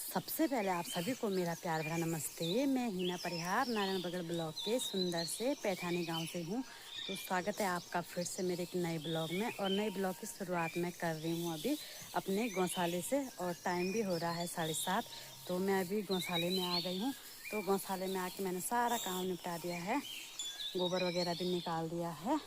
सबसे पहले आप सभी को मेरा प्यार भरा नमस्ते। मैं हिना परिहार नारायण बगड़ ब्लॉक के सुंदर से पैठानी गांव से हूं। तो स्वागत है आपका फिर से मेरे एक नए ब्लॉग में। और नए ब्लॉग की शुरुआत मैं कर रही हूं अभी अपने गौशाले से। और टाइम भी हो रहा है 7:30। तो मैं अभी गौशाले में आ गई हूँ। तो गौशाले में आके मैंने सारा काम निपटा दिया है, गोबर वगैरह भी निकाल दिया है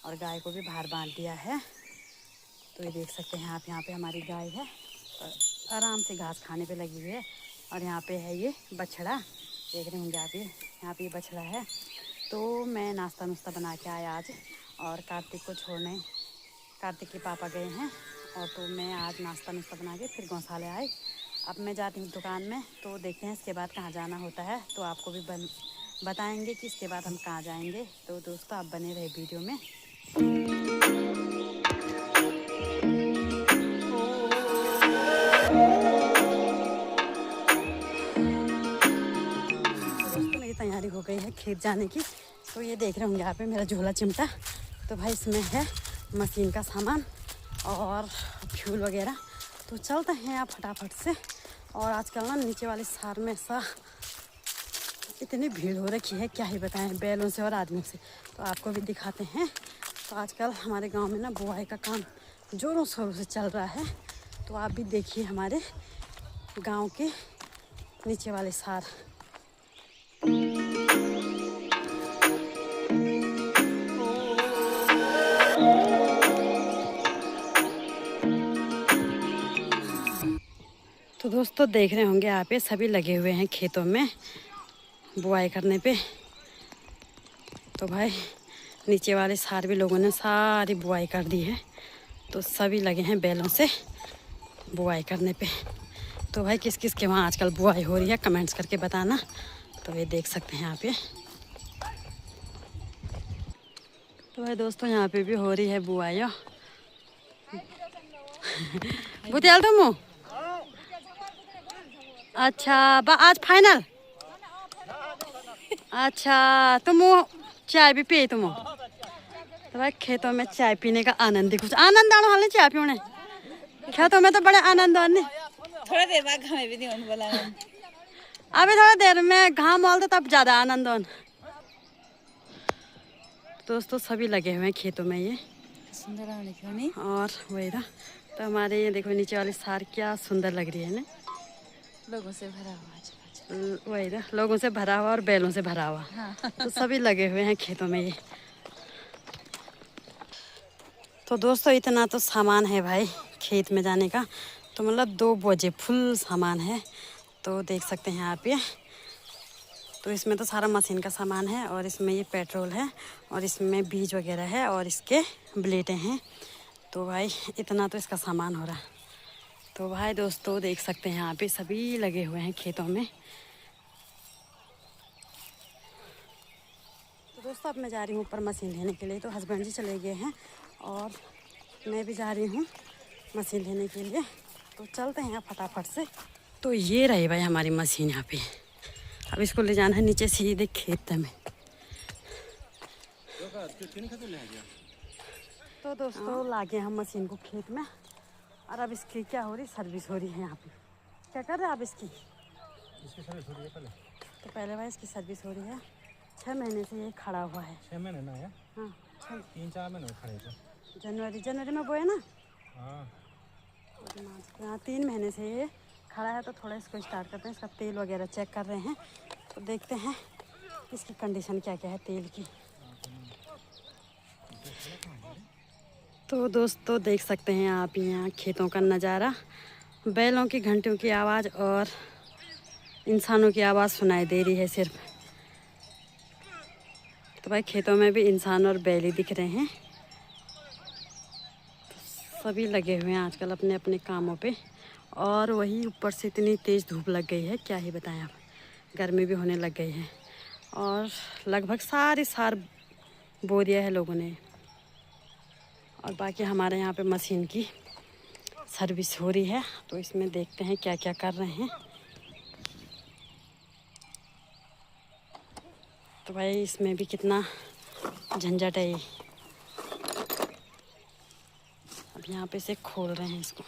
और गाय को भी बाहर बांध दिया है। तो ये देख सकते हैं आप, यहाँ पे हमारी गाय है और आराम से घास खाने पे लगी हुई है। और यहाँ पे है ये बछड़ा, देख रहे होंगे आप, ये यहाँ पे ये बछड़ा है। तो मैं नाश्ता नुश्ता बना के आया आज, और कार्तिक को छोड़ने कार्तिक के पापा गए हैं। और तो मैं आज नाश्ता नुश्ता बना के फिर गौशाले आए। अब मैं जाती हूँ दुकान में, तो देखते हैं इसके बाद कहाँ जाना होता है। तो आपको भी बताएंगे कि इसके बाद हम कहाँ जाएंगे। तो दोस्तों आप बने रहे वीडियो में। तैयारी हो गई है खेत जाने की। तो ये देख रहे होंगे यहाँ पे मेरा झोला चिमटा। तो भाई इसमें है मशीन का सामान और फ्यूल वगैरह। तो चलते हैं आप फटाफट से। और आजकल ना नीचे वाली सार में ऐसा इतनी भीड़ हो रखी है, क्या ही बताएं, बैलों से और आदमियों से। तो आपको भी दिखाते हैं। तो आजकल हमारे गांव में ना बुआई का काम जोरों शोरों से चल रहा है। तो आप भी देखिए हमारे गाँव के नीचे वाले सार। तो दोस्तों देख रहे होंगे आप, ये सभी लगे हुए हैं खेतों में बुआई करने पे। तो भाई नीचे वाले सार भी लोगों ने सारी बुआई कर दी है। तो सभी लगे हैं बैलों से बुआई करने पे। तो भाई किस किस के वहाँ आजकल बुआई हो रही है कमेंट्स करके बताना। तो ये देख सकते हैं आप ये। तो भाई दोस्तों यहाँ पे भी हो रही है बुआई। बुतियाल तुम अच्छा आज फाइनल। अच्छा तुम चाय भी पिए तुम। तो भाई खेतों में चाय पीने का आनंद ही कुछ आनंद आने वाले। चाय पीने खेतों में तो बड़े आनंद आने। थोड़ा देर बाद घामे भी नहीं होने वाला है। अभी थोड़ा देर में घाम वाल तो तब ज्यादा आनंद आन। दोस्तों सभी लगे हुए हैं खेतों में ये सुंदर आने क्यों नहीं। और वही था। तो हमारे ये देखो नीचे वाली सार क्या सुंदर लग रही है ना, लोगों से भरा हुआ। वही था, लोगों से भरा हुआ और बैलों से भरा हुआ। हाँ। तो सभी लगे हुए हैं खेतों में ये। तो दोस्तों इतना तो सामान है भाई खेत में जाने का। तो मतलब 2 बोझे फुल सामान है। तो देख सकते हैं आप ये। तो इसमें तो सारा मशीन का सामान है, और इसमें ये पेट्रोल है, और इसमें बीज वगैरह है, और इसके ब्लेडें हैं। तो भाई इतना तो इसका सामान हो रहा है। तो भाई दोस्तों देख सकते हैं यहाँ पे सभी लगे हुए हैं खेतों में। तो दोस्तों अब मैं जा रही हूँ ऊपर मशीन लेने के लिए। तो हस्बैंड जी चले गए हैं और मैं भी जा रही हूँ मशीन लेने के लिए। तो चलते हैं फटाफट से। तो ये रही भाई हमारी मशीन यहाँ पे। अब इसको ले जाना है नीचे सीधे खेत में। तो दोस्तों लागे हम मशीन को खेत में, और अब इसकी क्या हो रही, सर्विस हो रही है यहाँ पे। क्या कर रहे हैं आप इसकी सर्विस हो रही है पहले। तो पहले भाई इसकी सर्विस हो रही है। 6 महीने से ये खड़ा हुआ है। 6 महीने ना है। हाँ 3-4 महीने खड़े थे। जनवरी में बोए ना। हाँ 3 महीने से ये खड़ा है। तो थोड़ा इसको स्टार्ट करते हैं, इसका तेल वगैरह चेक कर रहे हैं। तो देखते हैं इसकी कंडीशन क्या क्या है तेल की। तो दोस्तों देख सकते हैं आप यहाँ खेतों का नज़ारा, बैलों की घंटियों की आवाज़ और इंसानों की आवाज़ सुनाई दे रही है सिर्फ। तो भाई खेतों में भी इंसान और बैल ही दिख रहे हैं। तो सभी लगे हुए हैं आजकल अपने अपने कामों पे। और वही ऊपर से इतनी तेज़ धूप लग गई है, क्या ही बताएं आप। गर्मी भी होने लग गई है, और लगभग सारी सार बो दिया है लोगों ने। और बाकी हमारे यहाँ पे मशीन की सर्विस हो रही है। तो इसमें देखते हैं क्या क्या कर रहे हैं। तो भाई इसमें भी कितना झंझट है ये। अब यहाँ पे से खोल रहे हैं इसको।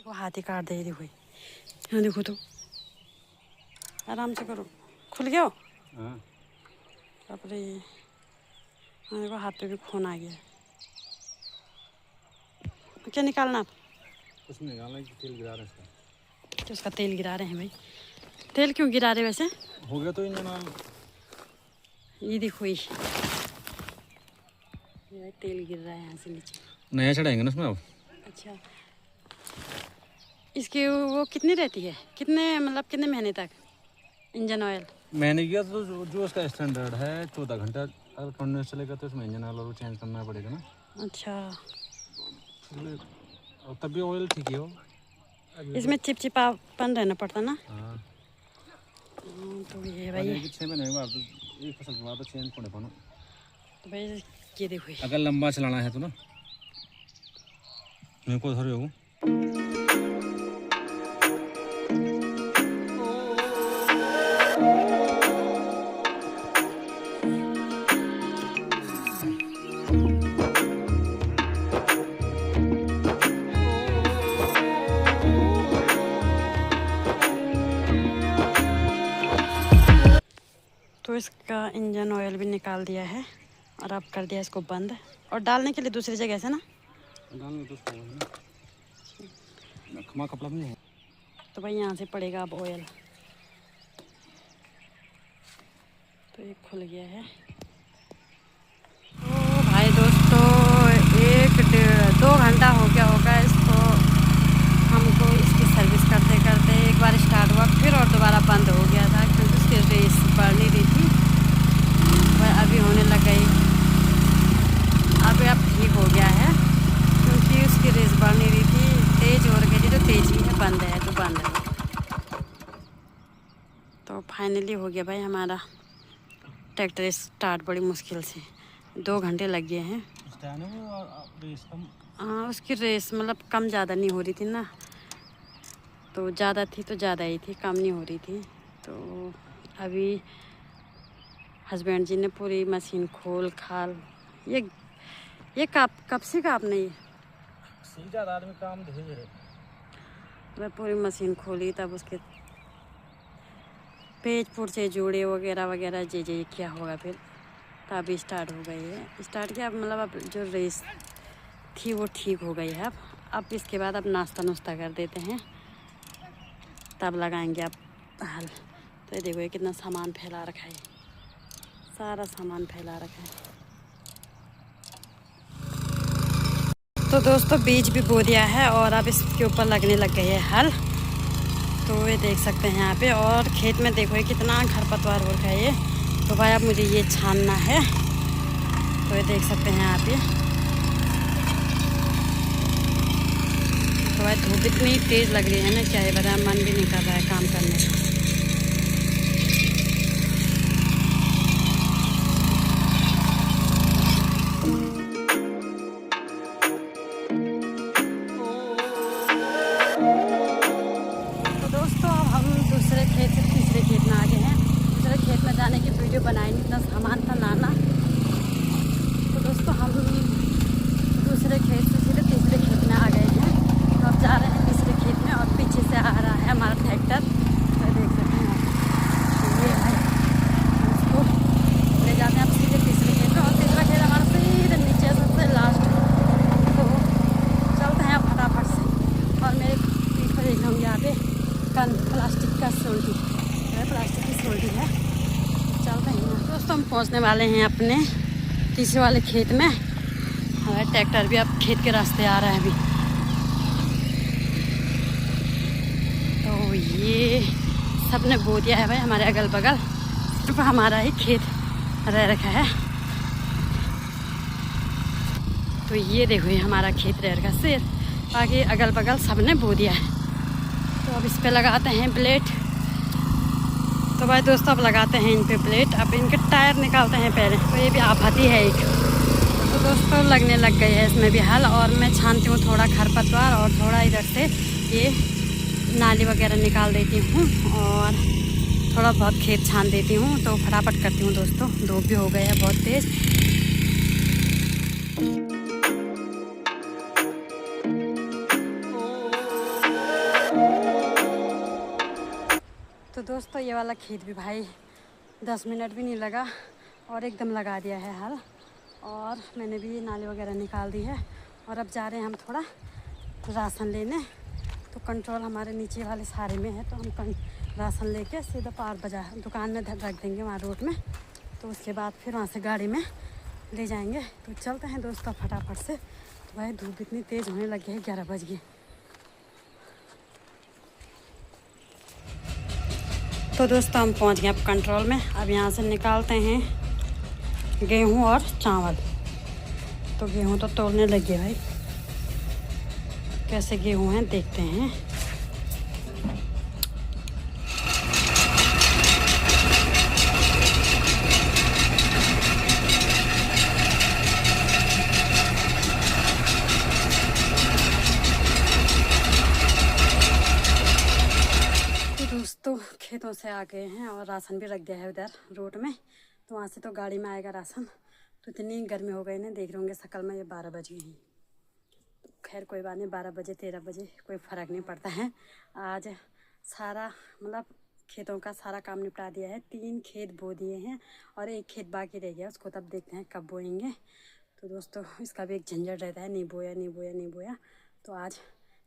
वो हाथी काट दे रही हुई। यहाँ देखो तो, आराम से करो। खुल गया हो? हाँ। बाप रे, हाँ देखो हाथ पे भी खून आ गया है। क्या निकालना आप? कुछ नहीं निकालना, तेल गिरा रहे हैं इसका। तो उसका तेल गिरा रहे हैं भाई। तेल क्यों गिरा रहे वैसे? हो गया तो इंजन ऑयल। ये देखो ये तेल गिर रहा है यहाँ से नीचे। नया चढ़ाएंगे ना उसमें अब। अच्छा, इसकी वो कितनी रहती है, कितने मतलब कितने महीने तक इंजन ऑयल? मैंने किया तो जो उसका स्टैंडर्ड है 14 घंटा, अगर कंटिन्यूस चलेगा तो उसमें इंजन ऑयल और चेंज करना पड़ेगा ना। अच्छा, और तब भी ऑयल ठीक है हो। इसमें चिपचिपापन रहना पड़ता ना। हाँ, तो ये भाई, 6 महीने के बाद एक फसल के बाद चेंज होने पाना। तो भाई ये देखो ये। अगर लंबा चलाना है तो ना मेरे को धरे हो। तो इसका इंजन ऑयल भी निकाल दिया है और अब कर दिया इसको बंद, और डालने के लिए दूसरी जगह से ना। डालने तो उसको खमा कपड़ा भी नहीं है। तो भाई यहाँ से पड़ेगा अब ऑयल। तो ये खुल गया है। ओ भाई दोस्तों, 1-2 घंटा हो गया होगा इसको, हमको इसकी सर्विस करते करते। एक बार स्टार्ट हुआ फिर और दोबारा बंद हो गया था क्योंकि उसकी रेस बढ़ नहीं रही थी। वह अभी होने लग गई, अब ठीक हो गया है क्योंकि उसकी रेस बढ़ नहीं रही थी, तेज़ हो रही थी तो तेज़ ही है, बंद है तो बंद है। तो फाइनली हो गया भाई हमारा ट्रैक्टर स्टार्ट, बड़ी मुश्किल से 2 घंटे लग गए हैं। हाँ, उसकी रेस मतलब कम ज़्यादा नहीं हो रही थी ना, तो ज़्यादा थी तो ज़्यादा ही थी, कम नहीं हो रही थी। तो अभी हस्बैंड जी ने पूरी मशीन खोल खाल, ये कब से का आपने ये आदमी काम धीरे मतलब पूरी मशीन खोली, तब उसके पेज पुर्जे जोड़े वगैरह वगैरह जे क्या होगा फिर, तब स्टार्ट हो गई है। स्टार्ट किया मतलब अब जो रेस थी वो ठीक हो गई है। अब इसके बाद अब नाश्ता नुश्ता कर देते हैं, तब लगाएंगे अब हल। तो ये देखो ये कितना सामान फैला रखा है, सारा सामान फैला रखा है। तो दोस्तों बीज भी बो दिया है और अब इसके ऊपर लगने लग गई है हल। तो ये देख सकते हैं यहाँ पे, और खेत में देखो ये कितना खरपतवार हो रखा है ये। तो भाई अब मुझे ये छानना है। तो ये देख सकते हैं यहाँ पे, तो भाई धूप इतनी तेज़ लग रही है ना, क्या है बताया, मन भी नहीं कर रहा है काम करने का। जाने की वीडियो बनाई नहीं, इतना सामान था लाना। तो दोस्तों हम दूसरे खेत से सीधे तीसरे खेत में आ गए हैं। तो अब जा रहे हैं तीसरे खेत में और पीछे से आ रहा है हमारा ट्रैक्टर। तो देख सकते हैं ये है, उसको ले जाते हैं अब सीधे तीसरे खेत में, और तीसरा खेत हमारा सीधे नीचे सबसे लास्ट। तो चलते हैं फटाफट से। और मेरे पीठ पर एकदम यहाँ पे प्लास्टिक का सोल्टी, प्लास्टिक की सोल्टी है। चलते हैं दोस्तों, हम पहुंचने वाले हैं अपने तीसरे वाले खेत में। हमारा ट्रैक्टर भी अब खेत के रास्ते आ रहा है अभी। तो ये सब ने बो दिया है भाई हमारे अगल बगल, सिर्फ हमारा ही खेत रह रखा है। तो ये देखो ये हमारा खेत रह रखा है, बाकी अगल बगल सब ने बो दिया है। तो अब इस पे लगाते हैं प्लेट। तो भाई दोस्तों अब लगाते हैं इन पे प्लेट, अब इनके टायर निकालते हैं पहले। तो ये भी आफती है एक। तो दोस्तों लगने लग गई है इसमें भी हल, और मैं छानती हूँ थोड़ा खरपतवार और थोड़ा इधर से ये नाली वगैरह निकाल देती हूँ, और थोड़ा बहुत खेत छान देती हूँ। तो फटाफट करती हूँ दोस्तों, धूप भी हो गया है बहुत तेज़। दोस्तों ये वाला खेत भी भाई 10 मिनट भी नहीं लगा और एकदम लगा दिया है हल। और मैंने भी नाली वगैरह निकाल दी है और अब जा रहे हैं हम थोड़ा राशन लेने। तो कंट्रोल हमारे नीचे वाले सारे में है, तो हम राशन लेके सीधा पार बाजार दुकान में रख देंगे वहाँ रोड में। तो उसके बाद फिर वहाँ से गाड़ी में ले जाएंगे। तो चलते हैं दोस्तों फटाफट से। तो भाई धूप इतनी तेज़ होने लगी है, 11 बज गए। तो दोस्तों हम पहुँच गए अब कंट्रोल में। अब यहाँ से निकालते हैं गेहूँ और चावल। तो गेहूँ तो तोड़ने लगे भाई, कैसे गेहूँ हैं देखते हैं। दोस्तों खेतों से आ गए हैं और राशन भी रख दिया है उधर रोड में। तो वहाँ से तो गाड़ी में आएगा राशन। तो इतनी गर्मी हो गई ना, देख रहे होंगे शकल में, ये 12 बज गए हैं। तो खैर कोई बात नहीं, 12 बजे 13 बजे कोई फ़र्क नहीं पड़ता है। आज सारा मतलब खेतों का सारा काम निपटा दिया है। 3 खेत बो दिए हैं और 1 खेत बाकी रह गया, उसको तब देखते हैं कब बोएंगे। तो दोस्तों इसका भी एक झंझट रहता है, नहीं बोया नहीं बोया नहीं बोया। तो आज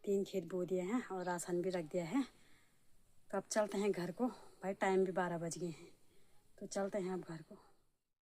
3 खेत बो दिए हैं और राशन भी रख दिया है। तो अब चलते हैं घर को भाई, टाइम भी 12 बज गए हैं। तो चलते हैं अब घर को।